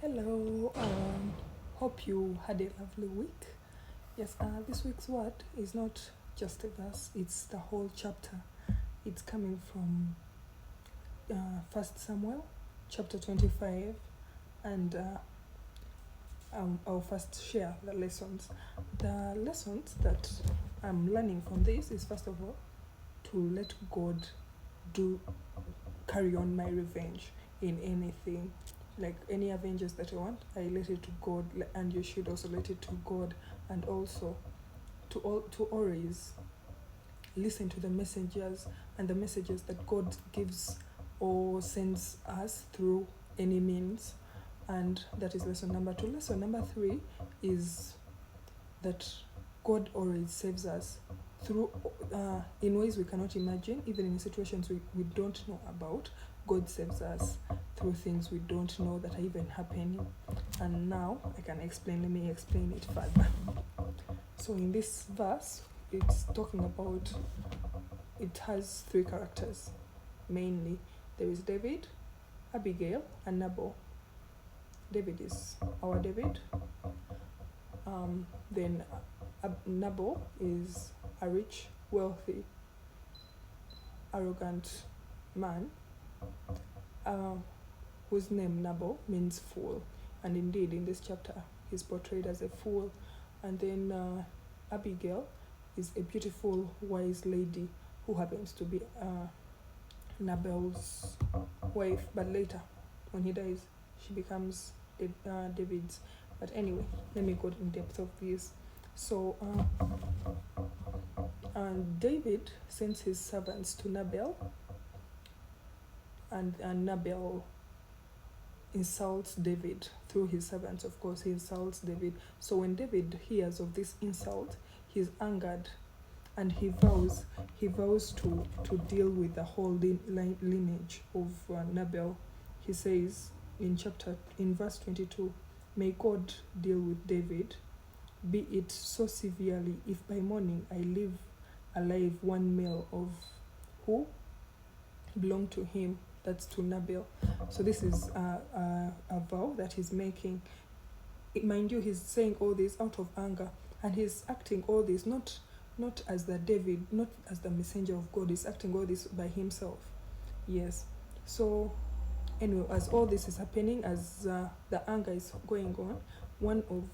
Hello, hope you had a lovely week. Yes, this week's word is not just a verse, it's the whole chapter. It's coming from 1 Samuel chapter 25, and I'll first share the lessons. The lessons that I'm learning from this is, first of all, to let God carry on my revenge in anything. Like any avengers that I want, I let it to God, and you should also let it to God, and also to always listen to the messengers and the messages that God gives or sends us through any means. And that is lesson number 2. Lesson number 3 is that God always saves us through in ways we cannot imagine, even in situations we don't know about. God saves us through things we don't know that are even happening. And now let me explain it further. So in this verse, it's talking about, it has 3 characters mainly. There is David, Abigail, and Nabal. David is our David. Then Nabal is a rich, wealthy, arrogant man whose name Nabal means fool. And indeed, in this chapter, he's portrayed as a fool. And then Abigail is a beautiful, wise lady who happens to be Nabal's wife. But later, when he dies, she becomes David's. But anyway, let me go in depth of this. So David sends his servants to Nabal, and Nabal insults David through his servants. Of course, he insults David. So when David hears of this insult, he's angered, and he vows to deal with the whole lineage of Nabal. He says in verse 22, "May God deal with David, be it so severely, if by morning I leave alive one male of who belonged to him," that's to Nabal. So this is a vow that he's making. Mind you, he's saying all this out of anger, and he's acting all this not as the David, not as the messenger of God. He's acting all this by himself. Yes. So anyway, as all this is happening, as the anger is going on, one of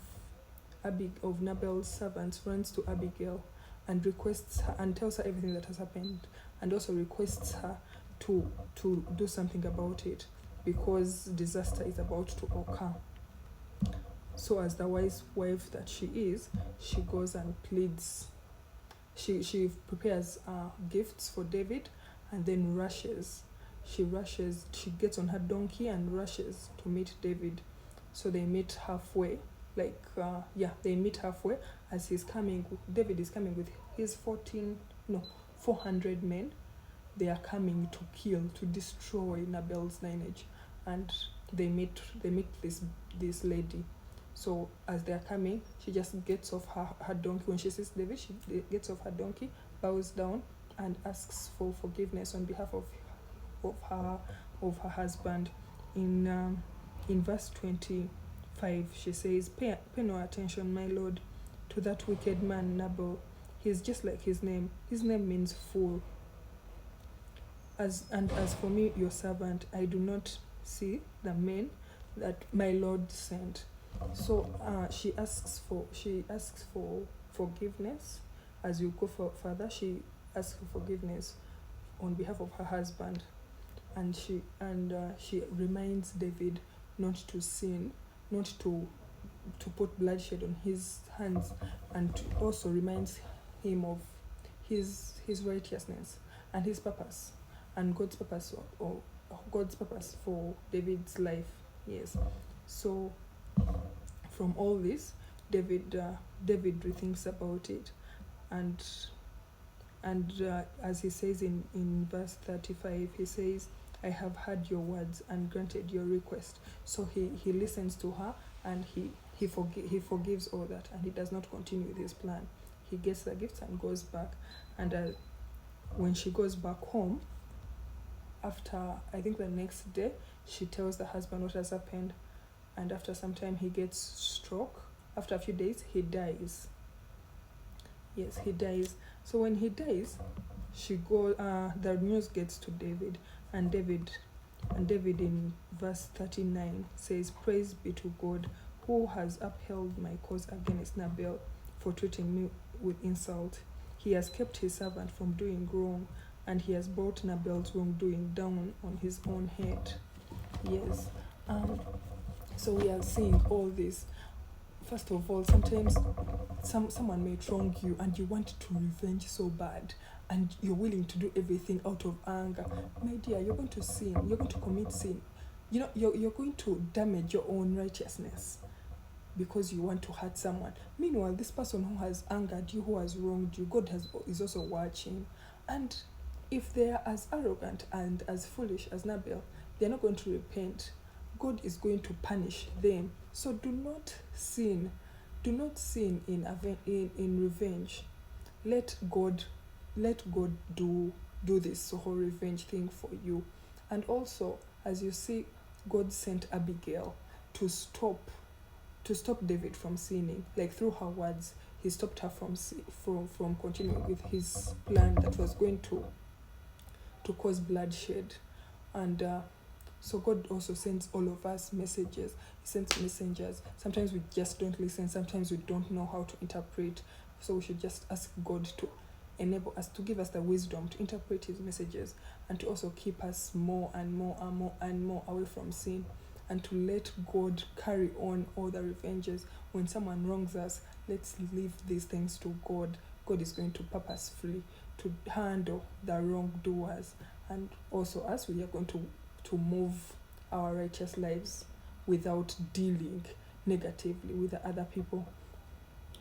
Nabal's servants runs to Abigail and requests her and tells her everything that has happened, and also requests her to do something about it, because disaster is about to occur. So as the wise wife that she is, she goes and pleads. She prepares gifts for David, and then she gets on her donkey and rushes to meet David. So they meet halfway, they meet halfway as David is coming with his 400 men. They are coming to kill, to destroy Nabal's lineage, and they meet this lady. So as they are coming, she just gets off her donkey. When she sees David, she gets off her donkey, bows down, and asks for forgiveness on behalf of her husband. In verse 25, she says, pay no attention, my lord, to that wicked man Nabal. He's just like his name. His name means fool. As for me, your servant, I do not see the men that my Lord sent." So she asks for forgiveness. As you go further, she asks for forgiveness on behalf of her husband, and she reminds David not to sin, not to put bloodshed on his hands, and also reminds him of his righteousness and his purpose, and God's purpose for David's life. Yes. So from all this, David rethinks about it, and as he says in verse 35, he says, "I have heard your words and granted your request." So he listens to her, and he forgives all that, and he does not continue with his plan. He gets the gifts and goes back, and when she goes back home, after I think the next day, she tells the husband what has happened, and after some time he gets stroke. After a few days he dies. Yes, he dies. So when he dies, the news gets to David, and David in verse 39 says, "Praise be to God, who has upheld my cause against Nabal for treating me with insult. He has kept his servant from doing wrong, and he has brought Nabal's wrongdoing down on his own head." Yes. So we are seeing all this. First of all, sometimes someone may wrong you and you want to revenge so bad, and you're willing to do everything out of anger. My dear, you're going to sin. You're going to commit sin. You're going to damage your own righteousness because you want to hurt someone. Meanwhile, this person who has angered you, who has wronged you, God is also watching. And if they are as arrogant and as foolish as Nabal, they're not going to repent. God is going to punish them. So do not sin. Do not sin in revenge. Let God do this whole revenge thing for you. And also, as you see, God sent Abigail to stop David from sinning. Like through her words, he stopped her from continuing with his plan that was going to cause bloodshed. And so God also sends all of us messages. He sends messengers. Sometimes we just don't listen. Sometimes we don't know how to interpret. So we should just ask God to enable us, to give us the wisdom to interpret his messages, and to also keep us more and more and more and more away from sin, and to let God carry on all the revenges. When someone wrongs us, let's leave these things to God. God is going to purposefully to handle the wrongdoers, and also us, we are going to move our righteous lives without dealing negatively with the other people.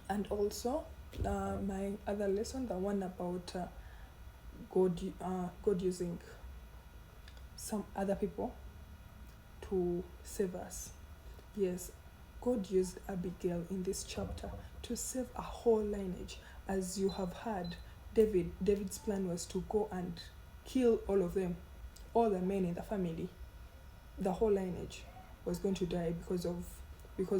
And also, my other lesson, the one about God using some other people to save us. Yes, God used Abigail in this chapter to save a whole lineage. As you have heard, David's plan was to go and kill all of them, all the men in the family. The whole lineage was going to die because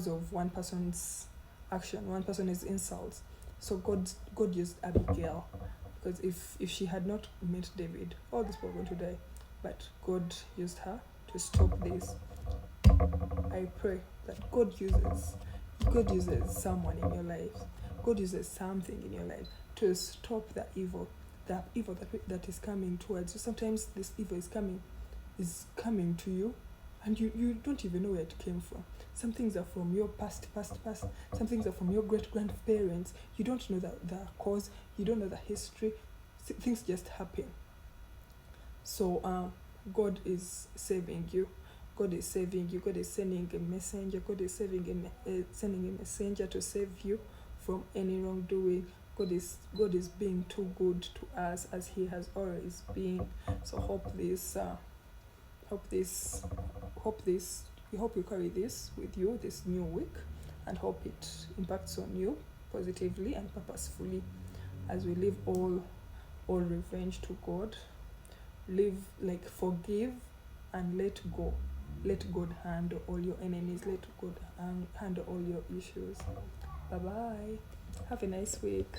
of one person's action, one person's insults. So God used Abigail, because if she had not met David, all these people were going to die. But God used her to stop this. I pray that God uses someone in your life. God uses something in your life to stop the evil that is coming towards you. Sometimes this evil is coming to you, and you don't even know where it came from. Some things are from your past. Some things are from your great-grandparents. You don't know the cause. You don't know the history. Things just happen. So God is saving you. God is saving you. God is sending a messenger. God is sending a messenger to save you from any wrongdoing. God is being too good to us, as he has always been. So hope you carry this with you this new week, and hope it impacts on you positively and purposefully, as we leave all revenge to God. Forgive and let go. Let God handle all your enemies. Let God handle all your issues. Bye bye. Have a nice week.